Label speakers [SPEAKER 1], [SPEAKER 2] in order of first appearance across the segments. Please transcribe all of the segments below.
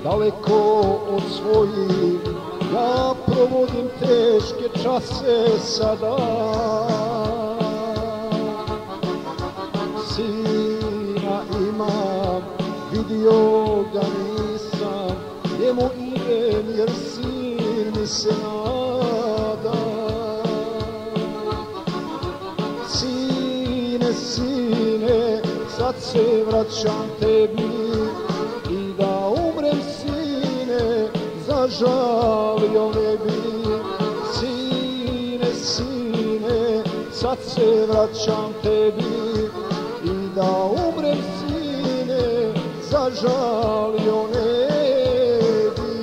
[SPEAKER 1] daleko od svojih, ja provodim teške čase sada. Sina imam, vidio ga nisam, njemu idem jer sin mi se nada. Sine, sine, sad se vraćam tebi, i da umrem, sine, zažalio ne bi. Sine, sine, sad se vraćam tebi, i da umrem, sine, zažalio ne bi.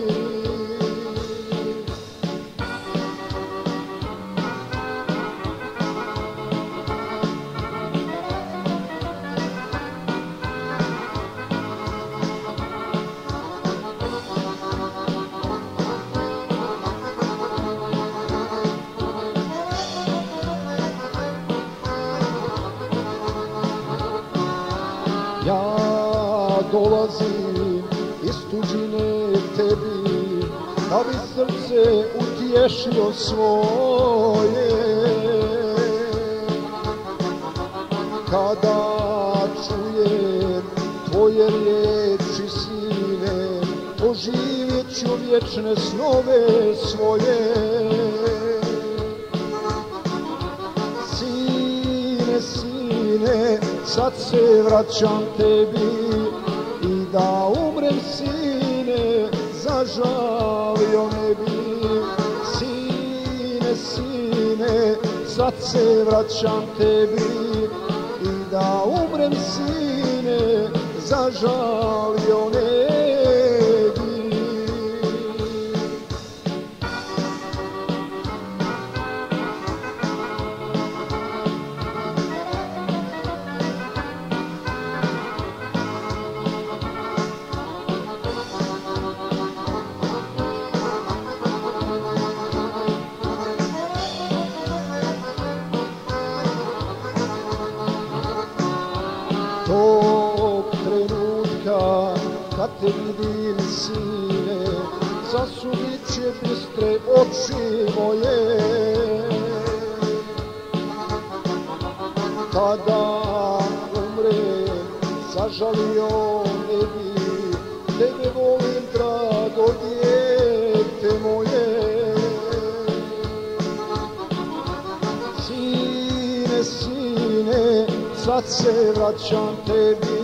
[SPEAKER 1] Ja dolazim iz tuđine tebi, da bi srce utješio svoje. Kada čujem tvoje riječi, sine, oživjet ću vječne snove svoje. Sine, sine, sad se vraćam tebi, i da umrem, sine, zažalio ne bi. Sine, sine, sad se vraćam tebi, i da umrem, sine, zažalio ne bi. Tog trenutka kad te vidim, sine, zasudit će bistre oči moje. Kada umrem, zažalio ne bi, tebe volim, drago dijete moje. Sine, sine, sad se vraćam tebi,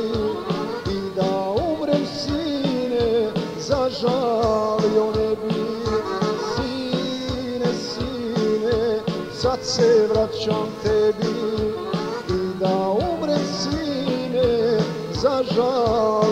[SPEAKER 1] i da umrem, sine, zažalio ne bi. Sine, sine, sad se vraćam tebi, i da umrem, sine, zažalio